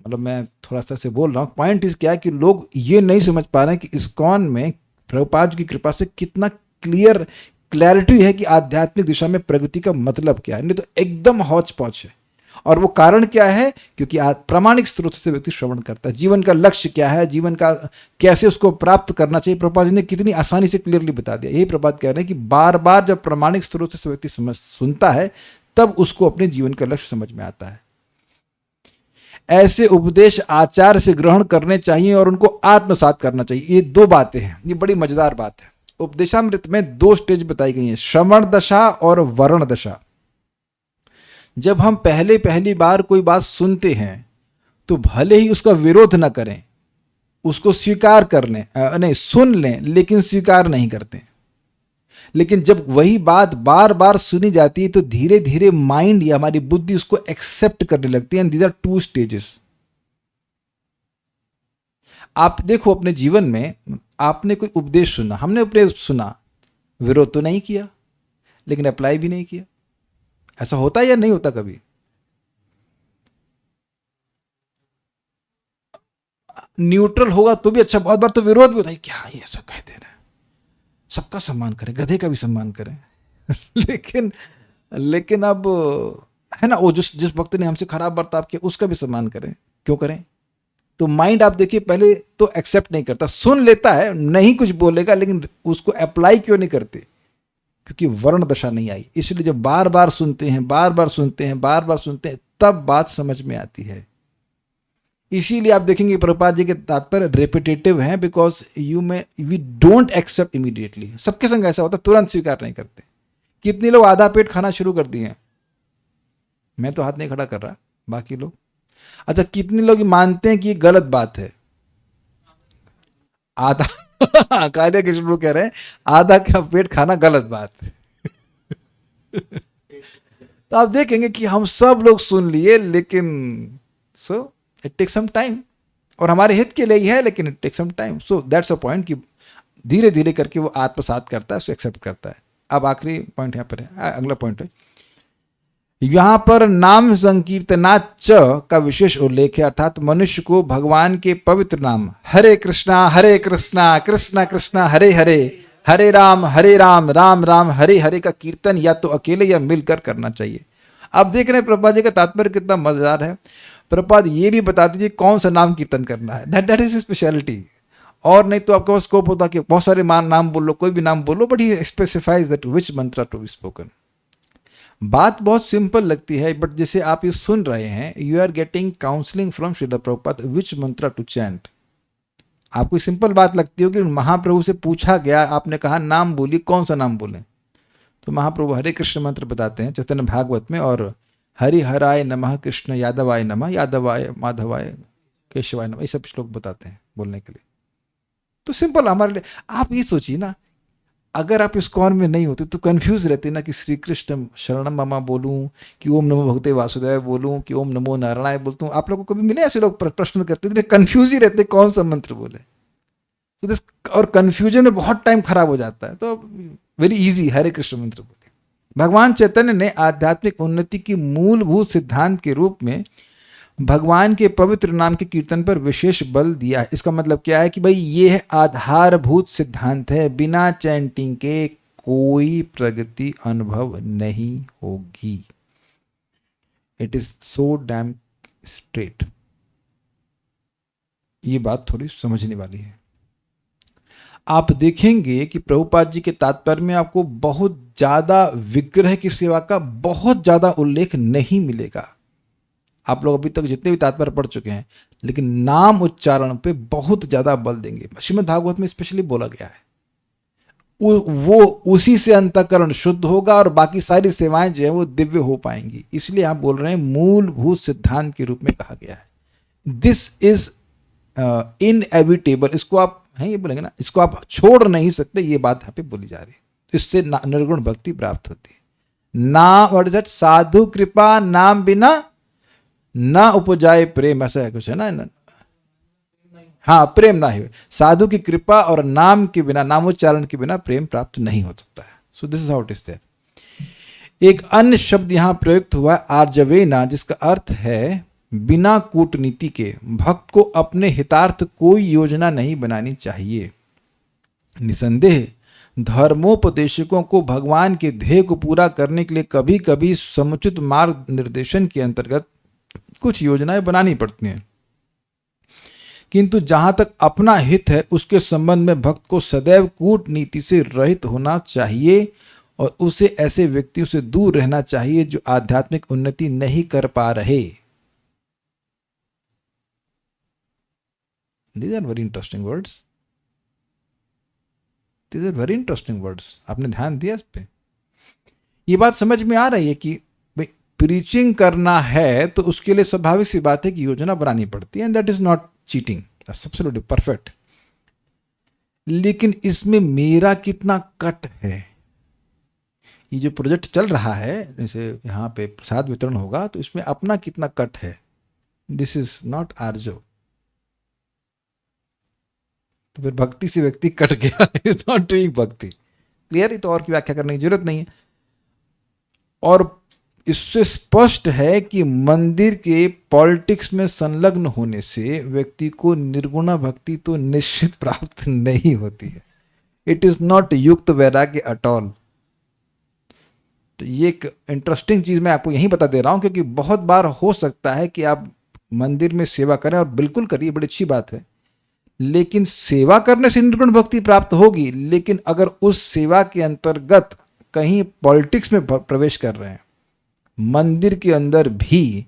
मतलब मैं थोड़ा सा से बोल रहा हूँ, पॉइंट इज क्या है कि लोग ये नहीं समझ पा रहे हैं कि इस्कॉन में प्रभुपाद की कृपा से कितना क्लैरिटी है कि आध्यात्मिक दिशा में प्रगति का मतलब क्या है। नहीं तो एकदम हौच पौच है। और वो कारण क्या है? क्योंकि प्रामाणिक स्रोत से व्यक्ति श्रवण करता है। जीवन का लक्ष्य क्या है, जीवन का कैसे उसको प्राप्त करना चाहिए, प्रभुपाद जी ने कितनी आसानी से क्लियरली बता दिया। यही प्रभुपाद कह रहे हैं कि बार बार जब प्रामाणिक स्रोत से व्यक्ति सुनता है, तब उसको अपने जीवन का लक्ष्य समझ में आता है। ऐसे उपदेश आचार से ग्रहण करने चाहिए और उनको आत्मसात करना चाहिए। ये दो बातें हैं, ये बड़ी मजेदार बात है। उपदेशामृत में दो स्टेज बताई गई हैं, श्रवण दशा और वर्ण दशा। जब हम पहली बार कोई बात सुनते हैं तो भले ही उसका विरोध न करें, उसको स्वीकार कर लें, नहीं सुन लें लेकिन स्वीकार नहीं करते। लेकिन जब वही बात बार बार सुनी जाती है तो धीरे धीरे माइंड या हमारी बुद्धि उसको एक्सेप्ट करने लगती है। And these are two stages. आप देखो अपने जीवन में, आपने कोई उपदेश सुना, हमने उपदेश सुना, विरोध तो नहीं किया लेकिन अप्लाई भी नहीं किया। ऐसा होता है या नहीं होता कभी? न्यूट्रल होगा तो भी अच्छा, बहुत बार तो विरोध भी होता है, क्या ये सब कह दे रहे हैं, सबका सम्मान करें, गधे का भी सम्मान करें। लेकिन अब है ना, वो जिस वक्त ने हमसे खराब बर्ताव किया उसका भी सम्मान करें, क्यों करें? तो माइंड आप देखिए पहले तो एक्सेप्ट नहीं करता, सुन लेता है, नहीं कुछ बोलेगा, लेकिन उसको अप्लाई क्यों नहीं करते? क्योंकि वर्ण दशा नहीं आई। इसलिए जब बार बार सुनते हैं, बार बार सुनते हैं, बार बार सुनते हैं, तब बात समझ में आती है। इसीलिए आप देखेंगे प्रभुपाद जी के तात्पर्य रेपिटेटिव हैं, because we don't accept immediately. सबके संग ऐसा होता है, तुरंत स्वीकार नहीं करते। कितने लोग आधा पेट खाना शुरू कर दिए हैं? मैं तो हाथ नहीं खड़ा कर रहा, बाकी लोग। अच्छा, कितने लोग मानते हैं कि ये गलत बात है? आधा कार्य के शुरू कह रहे हैं आधा का पेट खाना गलत बात है। तो आप देखेंगे कि हम सब लोग सुन लिए, लेकिन so it take some time, और हमारे हित के लिए ही है, लेकिन it take some time. So that's a point कि धीरे धीरे करके वो आत्मसात करता है, उसको एक्सेप्ट करता है। अब आखिरी पॉइंट यहाँ पर है, अगला पॉइंट है, यहां पर नाम संकीर्तनाच का विशेष उल्लेख है। अर्थात मनुष्य को भगवान के पवित्र नाम हरे कृष्णा कृष्णा कृष्णा हरे हरे, हरे राम राम राम हरे हरे का कीर्तन या तो अकेले या मिलकर करना चाहिए। अब देख रहे हैं प्रभुपाद जी का तात्पर्य कितना मजेदार है। प्रभुपाद ये भी बता दीजिए कौन सा नाम कीर्तन करना है, दैट इज स्पेशलिटी। और नहीं तो आपके पास स्कोप होता कि बहुत सारे नाम बोलो, कोई भी नाम बोलो, but he specifies that which mantra to be spoken. बात बहुत सिंपल लगती है, बट जैसे आप ये सुन रहे हैं, you are getting counselling from Srila Prabhupada which mantra to chant. आपको सिंपल बात लगती हो कि महाप्रभु से पूछा गया, आपने कहा नाम बोलिए, कौन सा नाम बोलें? तो महाप्रभु हरे कृष्ण मंत्र बताते हैं चैतन्य भागवत में, और हरि हराय नमः, कृष्ण यादवाय नमः, यादवाय माधवाय केशवाय नमः, ये सब श्लोक बताते हैं बोलने के लिए। तो सिंपल हमारे लिए। आप ये सोचिए ना, अगर आप इस कौन में नहीं होते तो कंफ्यूज रहते ना कि श्री कृष्ण शरणम ममा बोलूं कि ओम नमो भगवते वासुदेव बोलूं कि ओम नमो नारायण बोलूं। आप लोगों को कभी मिले ऐसे लोग प्रश्न करते थे, कंफ्यूज ही रहते कौन सा मंत्र बोले। तो दिस, और कंफ्यूजन में बहुत टाइम खराब हो जाता है। तो वेरी इजी हरे कृष्ण मंत्र बोले। भगवान चैतन्य ने आध्यात्मिक उन्नति की मूलभूत सिद्धांत के रूप में भगवान के पवित्र नाम के कीर्तन पर विशेष बल दिया है। इसका मतलब क्या है कि भाई ये है आधारभूत सिद्धांत है, बिना चैंटिंग के कोई प्रगति अनुभव नहीं होगी। It is so damn straight. ये बात थोड़ी समझने वाली है। आप देखेंगे कि प्रभुपाद जी के तात्पर्य में आपको बहुत ज्यादा विग्रह की सेवा का बहुत ज्यादा उल्लेख नहीं मिलेगा। आप लोग अभी तक जितने भी तात्पर्य पढ़ चुके हैं, लेकिन नाम उच्चारण पे बहुत ज्यादा बल देंगे। श्रीमद् भागवत में स्पेशली बोला गया है, वो उसी से अंतःकरण शुद्ध होगा और बाकी सारी सेवाएं जो है वो दिव्य हो पाएंगी। इसलिए आप बोल रहे हैं मूलभूत सिद्धांत के रूप में कहा गया है। दिस इज इनएविटेबल, इसको आप हैं ये बोलेंगे ना, इसको आप छोड़ नहीं सकते, ये बात यहाँ पे बोली जा रही है। इससे निर्गुण भक्ति प्राप्त होती है। ना व्हाट इज दैट, साधु कृपा नाम बिना ना उपजाए प्रेम, ऐसा है कुछ है ना। हाँ, प्रेम ना ही, साधु की कृपा और नाम के बिना, नामोच्चारण के बिना प्रेम प्राप्त नहीं हो सकता है। So this is how it is there. एक अन्य शब्द यहां प्रयुक्त हुआ है आर्जवेना, जिसका अर्थ है बिना कूटनीति के। भक्त को अपने हितार्थ कोई योजना नहीं बनानी चाहिए। निसंदेह धर्मोपदेशकों को भगवान के ध्येय को पूरा करने के लिए कभी कभी समुचित मार्ग निर्देशन के अंतर्गत कुछ योजनाएं बनानी पड़ती हैं, किंतु जहां तक अपना हित है उसके संबंध में भक्त को सदैव कूटनीति से रहित होना चाहिए और उसे ऐसे व्यक्तियों से दूर रहना चाहिए जो आध्यात्मिक उन्नति नहीं कर पा रहे। These are very interesting words. These are very interesting words. आपने ध्यान दिया इस पे? ये बात समझ में आ रही है कि भाई प्रीचिंग करना है तो उसके लिए स्वाभाविक सी बात है कि योजना बनानी पड़ती है, and that is not cheating, that's absolutely perfect. लेकिन इसमें मेरा कितना कट है? ये जो प्रोजेक्ट चल रहा है, जैसे यहाँ पे प्रसाद वितरण होगा, तो इसमें अपना कितना कट है? दिस इज नॉट आर्जो। तो फिर भक्ति से व्यक्ति कट गया, is not doing bhakti. Clear? ही तो और की व्याख्या करने की जरूरत नहीं है। और इससे स्पष्ट है कि मंदिर के पॉलिटिक्स में संलग्न होने से व्यक्ति को निर्गुण भक्ति तो निश्चित प्राप्त नहीं होती है। इट इज नॉट युक्त वैराग्य एट ऑल। तो ये एक इंटरेस्टिंग चीज मैं आपको यहीं बता दे रहा हूं, क्योंकि बहुत बार हो सकता है कि आप मंदिर में सेवा करें, और बिल्कुल करिए, बड़ी अच्छी बात है, लेकिन सेवा करने से निर्गुण भक्ति प्राप्त होगी। लेकिन अगर उस सेवा के अंतर्गत कहीं पॉलिटिक्स में प्रवेश कर रहे हैं मंदिर के अंदर भी,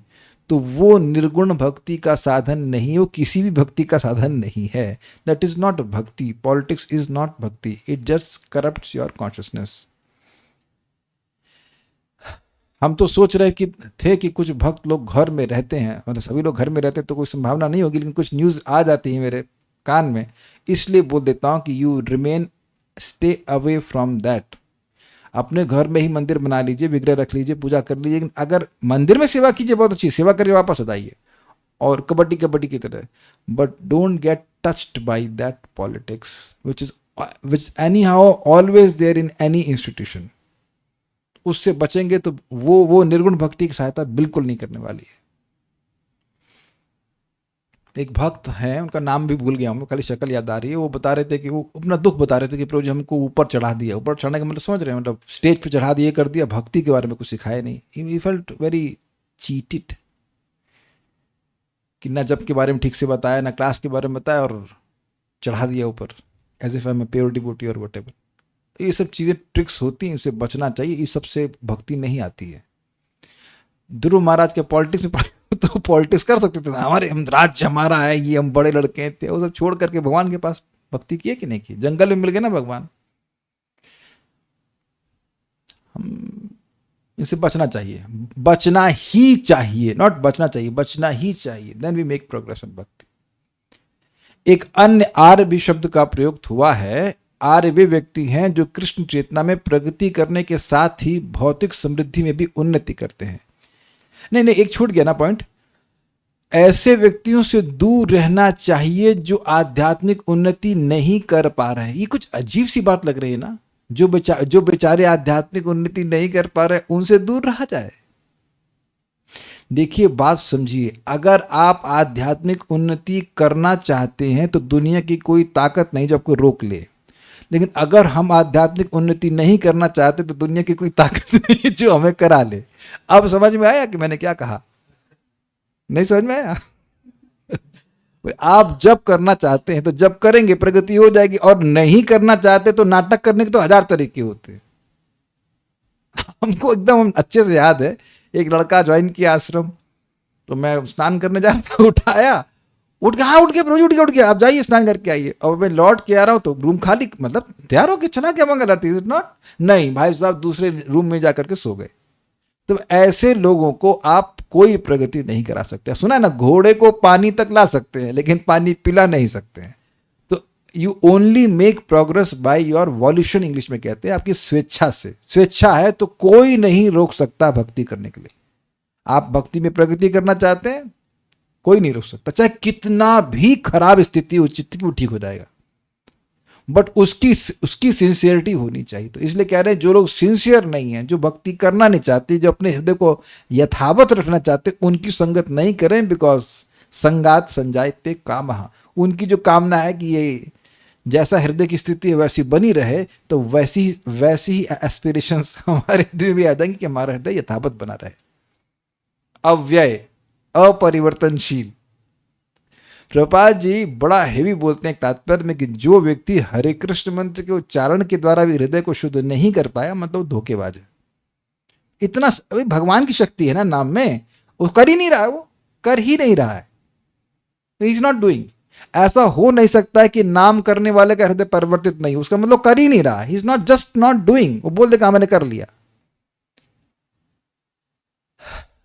तो वो निर्गुण भक्ति का साधन नहीं, वो किसी भी भक्ति का साधन नहीं है। दैट इज नॉट भक्ति। पॉलिटिक्स इज नॉट भक्ति, it just corrupts your consciousness. हम तो सोच रहे कि कुछ भक्त लोग घर में रहते हैं, मतलब सभी लोग घर में रहते हैं तो कोई संभावना नहीं होगी, लेकिन कुछ न्यूज़ आ जाती है मेरे कान में, इसलिए बोल देता हूं कि you remain, stay away from that. अपने घर में ही मंदिर बना लीजिए, विग्रह रख लीजिए, पूजा कर लीजिए, लेकिन अगर मंदिर में सेवा कीजिए, बहुत अच्छी सेवा करिए, वापस आ जाइए और कबड्डी की तरह, but don't get touched by that politics which anyhow always there in any institution. उससे बचेंगे तो वो निर्गुण भक्ति की सहायता बिल्कुल नहीं करने वाली है। एक भक्त हैं, उनका नाम भी भूल गया हूँ, खाली शक्ल याद आ रही है। वो बता रहे थे कि वो अपना दुख बता रहे थे कि प्रभु जी हमको ऊपर चढ़ा दिया। ऊपर चढ़ाने का मतलब समझ रहे हैं, मतलब स्टेज पे चढ़ा दिए, कर दिया, भक्ति के बारे में कुछ सिखाया नहीं। ही फेल्ट वेरी चीटेड कि ना जप के बारे में ठीक से बताया, ना क्लास के बारे में बताया, और चढ़ा दिया ऊपर, as if I am a pure devotee और व्हाटएवर। ये सब चीज़ें ट्रिक्स होती हैं, इससे बचना चाहिए। इस सबसे भक्ति नहीं आती है। ध्रुव महाराज के पॉलिटिक्स में तो पॉलिटिक्स कर सकते थे ना, हम राज्य हमारा है, ये हम बड़े लड़के थे, वो सब छोड़ करके भगवान के पास भक्ति किए कि नहीं की? जंगल में मिल गए ना भगवान। हम इससे बचना चाहिए, बचना ही चाहिए, नॉट बचना चाहिए, बचना ही चाहिए। Then we make progress in bhakti. एक अन्य आर्य भी शब्द का प्रयोग हुआ है। आर्य वे व्यक्ति हैं जो कृष्ण चेतना में प्रगति करने के साथ ही भौतिक समृद्धि में भी उन्नति करते हैं। नहीं, एक छूट गया ना पॉइंट। ऐसे व्यक्तियों से दूर रहना चाहिए जो आध्यात्मिक उन्नति नहीं कर पा रहे हैं। ये कुछ अजीब सी बात लग रही है ना। जो बेचारे आध्यात्मिक उन्नति नहीं कर पा रहे, उनसे दूर रहा जाए। देखिए, बात समझिए, अगर आप आध्यात्मिक उन्नति करना चाहते हैं तो दुनिया की कोई ताकत नहीं जो आपको रोक ले। लेकिन अगर हम आध्यात्मिक उन्नति नहीं करना चाहते तो दुनिया की कोई ताकत नहीं जो हमें करा ले। अब समझ में आया कि मैंने क्या कहा? नहीं समझ में आया? आप जब करना चाहते हैं तो जब करेंगे, प्रगति हो जाएगी, और नहीं करना चाहते तो नाटक करने के तो 1000 तरीके होते हैं। हमको एकदम अच्छे से याद है, एक लड़का ज्वाइन किया आश्रम, तो मैं स्नान करने जा रहा था, उठाया, उठ गया प्रभु, उठ गया, आप जाइए स्नान करके आइए। और मैं लौट के आ रहा हूँ तो रूम खाली, मतलब तैयार हो के चला गया मंगल आरती, नॉट नहीं भाई साहब दूसरे रूम में जाकर के सो गए। तो ऐसे लोगों को आप कोई प्रगति नहीं करा सकते। सुना है ना, घोड़े को पानी तक ला सकते हैं लेकिन पानी पिला नहीं सकते हैं। तो you only make progress by your violation, English में कहते हैं, आपकी स्वेच्छा से। स्वेच्छा है तो कोई नहीं रोक सकता भक्ति करने के लिए। आप भक्ति में प्रगति करना चाहते हैं, कोई नहीं रोक सकता, चाहे कितना भी खराब स्थिति हो, चित्त की वो ठीक हो जाएगा, बट उसकी सिंसियरिटी होनी चाहिए। तो इसलिए कह रहे हैं जो लोग सिंसियर नहीं है, जो भक्ति करना नहीं चाहते, जो अपने हृदय को यथावत रखना चाहते, उनकी संगत नहीं करें। बिकॉज संगात संजायते कामः, उनकी जो कामना है कि ये जैसा हृदय की स्थिति है वैसी बनी रहे, तो वैसी ही एस्पिरेशंस हमारे हृदय में भी आ जाएंगी कि हमारा हृदय यथावत बना रहे, अव्यय, अपरिवर्तनशील। प्रभुपाद जी बड़ा हेवी बोलते हैं तात्पर्य में कि जो व्यक्ति हरे कृष्ण मंत्र के उच्चारण के द्वारा भी हृदय को शुद्ध नहीं कर पाया, मतलब धोखेबाज है। इतना भगवान की शक्ति है ना नाम में, वो कर ही नहीं रहा है, वो कर ही नहीं रहा है, ही इज नॉट डूइंग। ऐसा हो नहीं सकता है कि नाम करने वाले का हृदय परिवर्तित नहीं, उसका मतलब कर ही नहीं रहा, he is not just not doing. वो बोल देगा मैंने कर लिया।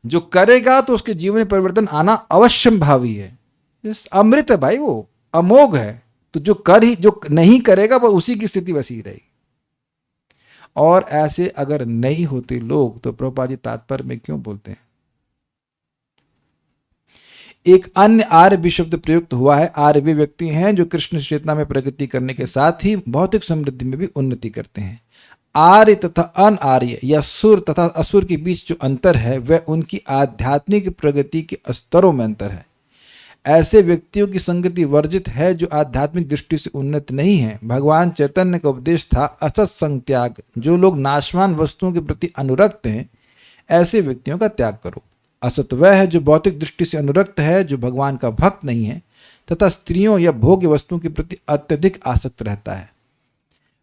जो करेगा तो उसके जीवन में परिवर्तन आना अवश्यंभावी है। अमृत है भाई, वो अमोघ है। तो जो नहीं करेगा वो उसी की स्थिति वैसी ही रहेगी। और ऐसे अगर नहीं होते लोग तो प्रभुपाद जी तात्पर्य में क्यों बोलते हैं? एक अन्य आर्य भी शब्द प्रयुक्त हुआ है। आर्य वे व्यक्ति हैं जो कृष्ण चेतना में प्रगति करने के साथ ही भौतिक समृद्धि में भी उन्नति करते हैं। आर्य तथा अनआर्य या सुर तथा असुर के बीच जो अंतर है वह उनकी आध्यात्मिक प्रगति के स्तरों में अंतर है। ऐसे व्यक्तियों की संगति वर्जित है जो आध्यात्मिक दृष्टि से उन्नत नहीं है। भगवान चैतन्य का उपदेश था असत संग त्याग। जो लोग नाशवान वस्तुओं के प्रति अनुरक्त हैं, ऐसे व्यक्तियों का त्याग करो। असत वह है जो भौतिक दृष्टि से अनुरक्त है, जो भगवान का भक्त नहीं है तथा स्त्रियों या भोग्य वस्तुओं के प्रति अत्यधिक आसक्त रहता है।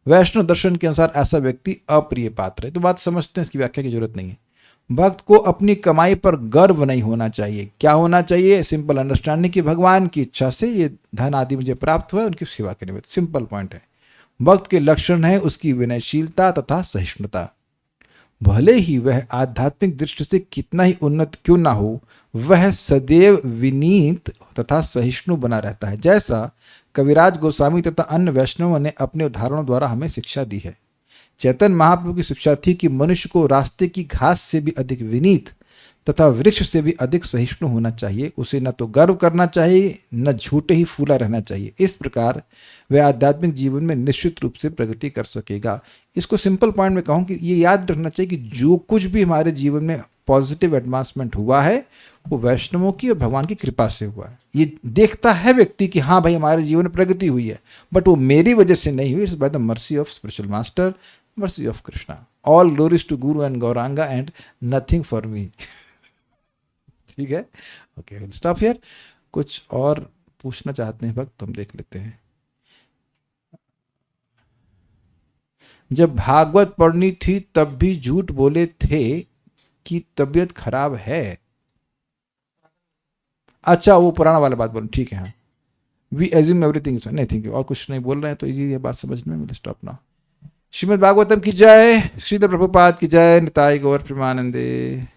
वैष्णव दर्शन के अनुसार ऐसा व्यक्ति अप्रिय पात्र है। तो बात समझते हैं, इसकी व्याख्या की जरूरत नहीं है। भक्त को अपनी कमाई पर गर्व नहीं होना चाहिए। क्या होना चाहिए? सिंपल अंडरस्टैंडिंग कि भगवान की इच्छा से ये धन आदि मुझे प्राप्त हुआ, उनकी सेवा के निमित्त। सिंपल पॉइंट है। भक्त के लक्षण है उसकी विनयशीलता तथा सहिष्णुता। भले ही वह आध्यात्मिक दृष्टि से कितना ही उन्नत क्यों ना हो, वह सदैव विनीत तथा सहिष्णु बना रहता है, जैसा कविराज गोस्वामी तथा अन्य वैष्णवों ने अपने उदाहरणों द्वारा हमें शिक्षा दी है। चैतन्य महाप्रभु की शिक्षा थी कि मनुष्य को रास्ते की घास से भी अधिक विनीत तथा वृक्ष से भी अधिक सहिष्णु होना चाहिए। उसे न तो गर्व करना चाहिए, न झूठे ही फूला रहना चाहिए। इस प्रकार वह आध्यात्मिक जीवन में निश्चित रूप से प्रगति कर सकेगा। इसको सिंपल पॉइंट में कहूँ कि ये याद रखना चाहिए कि जो कुछ भी हमारे जीवन में पॉजिटिव एडवांसमेंट हुआ है वो वैष्णवों की और भगवान की कृपा से हुआ है। ये देखता है व्यक्ति कि हाँ भाई हमारे जीवन में प्रगति हुई है, बट वो मेरी वजह से नहीं हुई। It's by the mercy of spiritual master, mercy of Krishna. All glories to Guru and Gauranga and nothing for me. ठीक है, ओके, we'll stop here. कुछ और पूछना चाहते हैं भक्त, हम देख लेते हैं। जब भागवत पढ़नी थी तब भी झूठ बोले थे कि तबीयत खराब है। अच्छा, वो पुराना वाला बात बोल, ठीक है। हाँ, वी एज्यूम एवरीथिंग इज नहीं, थिंक और कुछ नहीं बोल रहे हैं तो इजी है बात समझने में। Stop now. श्रीमद् भागवतम की जय, श्रीधर प्रभुपाद की जय, निताई गौर प्रेमानंदे।